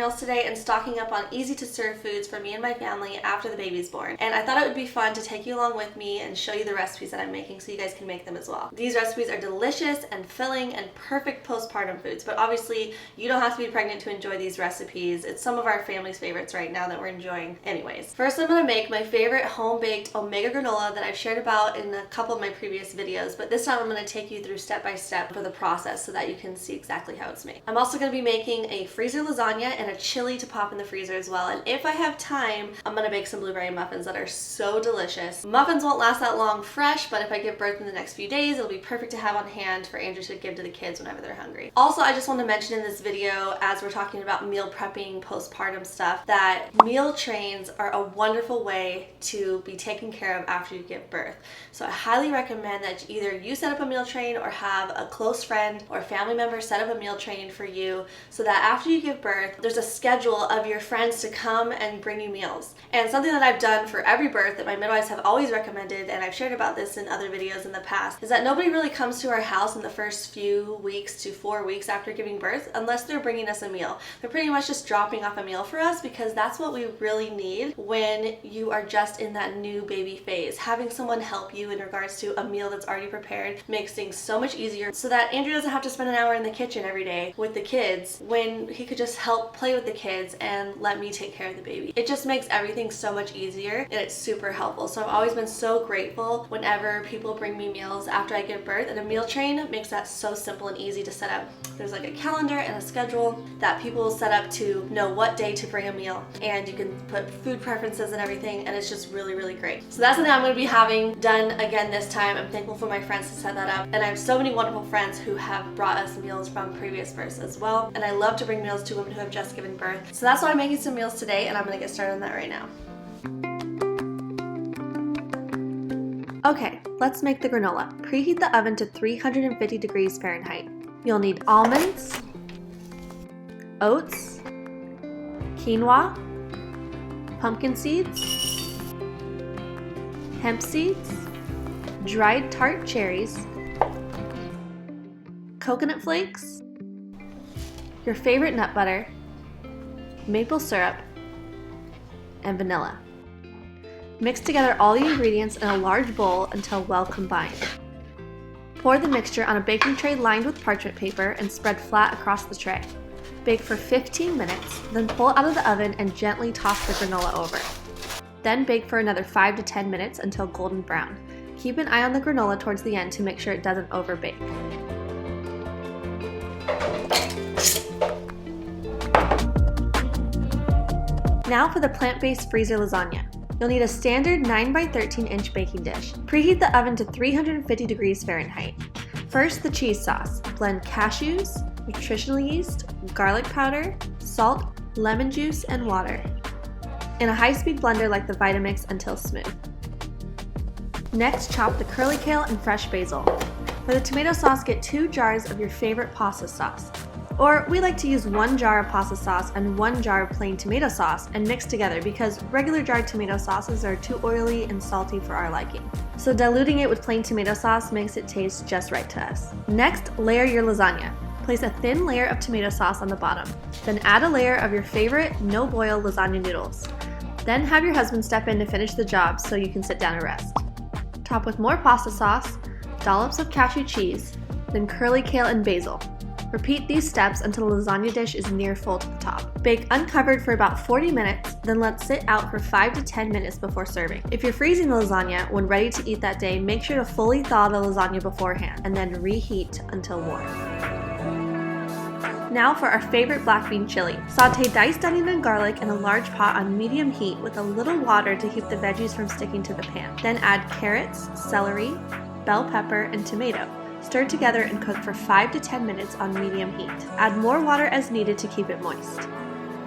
meals today and stocking up on easy to serve foods for me and my family after the baby's born. And I thought it would be fun to take you along with me and show you the recipes that I'm making so you guys can make them as well. These recipes are delicious and filling and perfect postpartum foods, but obviously you don't have to be pregnant to enjoy these recipes. It's some of our family's favorites right now that we're enjoying anyways. First, I'm gonna make my favorite home-baked omega granola that I've shared about in a couple of my previous videos, but this time I'm gonna take you through step by step for the process so that you can see exactly how it's made. I'm also gonna be making a freezer lasagna and a chili to pop in the freezer as well, and if I have time, I'm gonna bake some blueberry muffins that are so delicious. Muffins won't last that long fresh, but if I give birth in the next few days, it'll be perfect to have on hand for Andrew to give to the kids whenever they're hungry. Also, I just want to mention in this video, as we're talking about meal prepping, postpartum stuff, that meal trains are a wonderful way to be taken care of after you give birth. So I highly recommend that either you set up a meal train or have a close friend or family member set up a meal train for you so that after you give birth, there's a schedule of your friends to come and bring you meals. And something that I've done for every birth that my midwives have always recommended, and I've shared about this in other videos in the past, is that nobody really comes to our house in the first few weeks to 4 weeks after giving birth unless they're bringing us a meal. They're pretty much just dropping off a meal for us because that's what we really need when you are just in that new baby phase. Having someone help you in regards to a meal that's already prepared makes things so much easier so that Andrew doesn't have to spend an hour in the kitchen every day with the kids when he could just help play with the kids and let me take care of the baby. It just makes everything so much easier and it's super helpful. So I've always been so grateful whenever people bring me meals after I give birth, and a meal train makes that so simple and easy to set up. There's like a calendar and a schedule that people will set up to know what day to bring a meal, and you can put food preferences and everything, and it's just really, really great. So that's something I'm going to be having done again this time. I'm thankful for my friends to set that up, and I have so many wonderful friends who have brought us meals from previous births as well, and I love to bring meals to women who have just given birth. So that's why I'm making some meals today, and I'm going to get started on that right now. Okay, let's make the granola. Preheat the oven to 350 degrees Fahrenheit. You'll need almonds, oats, quinoa, pumpkin seeds, hemp seeds, dried tart cherries, coconut flakes, your favorite nut butter, maple syrup, and vanilla. Mix together all the ingredients in a large bowl until well combined. Pour the mixture on a baking tray lined with parchment paper and spread flat across the tray. Bake for 15 minutes, then pull out of the oven and gently toss the granola over. Then bake for another 5 to 10 minutes until golden brown. Keep an eye on the granola towards the end to make sure it doesn't overbake. Now for the plant-based freezer lasagna. You'll need a standard 9 by 13 inch baking dish. Preheat the oven to 350 degrees Fahrenheit. First, the cheese sauce. Blend cashews, nutritional yeast, garlic powder, salt, lemon juice, and water in a high-speed blender like the Vitamix until smooth. Next, chop the curly kale and fresh basil. For the tomato sauce, get 2 jars of your favorite pasta sauce. Or we like to use 1 jar of pasta sauce and 1 jar of plain tomato sauce and mix together because regular jarred tomato sauces are too oily and salty for our liking. So diluting it with plain tomato sauce makes it taste just right to us. Next, layer your lasagna. Place a thin layer of tomato sauce on the bottom. Then add a layer of your favorite no-boil lasagna noodles. Then have your husband step in to finish the job so you can sit down and rest. Top with more pasta sauce, dollops of cashew cheese, then curly kale and basil. Repeat these steps until the lasagna dish is near full to the top. Bake uncovered for about 40 minutes, then let sit out for 5 to 10 minutes before serving. If you're freezing the lasagna, when ready to eat that day, make sure to fully thaw the lasagna beforehand and then reheat until warm. Now for our favorite black bean chili. Saute diced onion and garlic in a large pot on medium heat with a little water to keep the veggies from sticking to the pan. Then add carrots, celery, bell pepper, and tomato. Stir together and cook for 5 to 10 minutes on medium heat. Add more water as needed to keep it moist.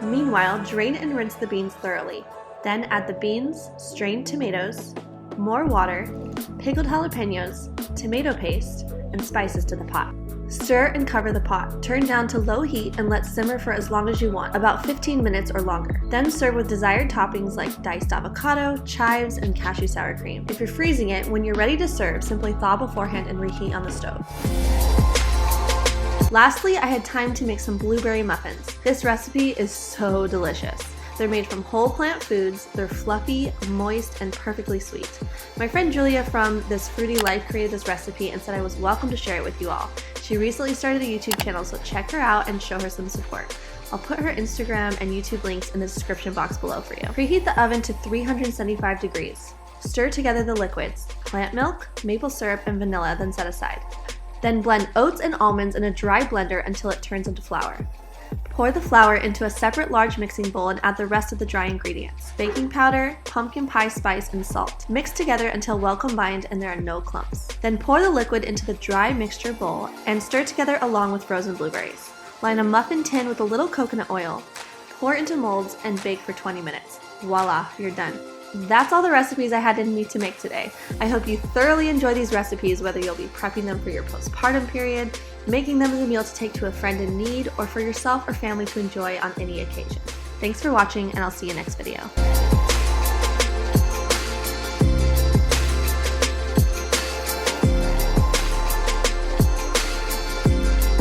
Meanwhile, drain and rinse the beans thoroughly. Then add the beans, strained tomatoes, more water, pickled jalapenos, tomato paste, and spices to the pot. Stir and cover the pot. Turn down to low heat and let simmer for as long as you want, about 15 minutes or longer. Then serve with desired toppings like diced avocado, chives, and cashew sour cream. If you're freezing it, when you're ready to serve, simply thaw beforehand and reheat on the stove. Lastly, I had time to make some blueberry muffins. This recipe is so delicious. They're made from whole plant foods, they're fluffy, moist, and perfectly sweet. My friend Julia from This Fruity Life created this recipe and said I was welcome to share it with you all. She recently started a YouTube channel, so check her out and show her some support. I'll put her Instagram and YouTube links in the description box below for you. Preheat the oven to 375 degrees. Stir together the liquids, plant milk, maple syrup, and vanilla, then set aside. Then blend oats and almonds in a dry blender until it turns into flour. Pour the flour into a separate large mixing bowl and add the rest of the dry ingredients, baking powder, pumpkin pie spice, and salt. Mix together until well combined and there are no clumps. Then pour the liquid into the dry mixture bowl and stir together along with frozen blueberries. Line a muffin tin with a little coconut oil, pour into molds, and bake for 20 minutes. Voila, you're done. That's all the recipes I had in me to make today. I hope you thoroughly enjoy these recipes, whether you'll be prepping them for your postpartum period, making them as a meal to take to a friend in need, or for yourself or family to enjoy on any occasion. Thanks for watching, and I'll see you next video.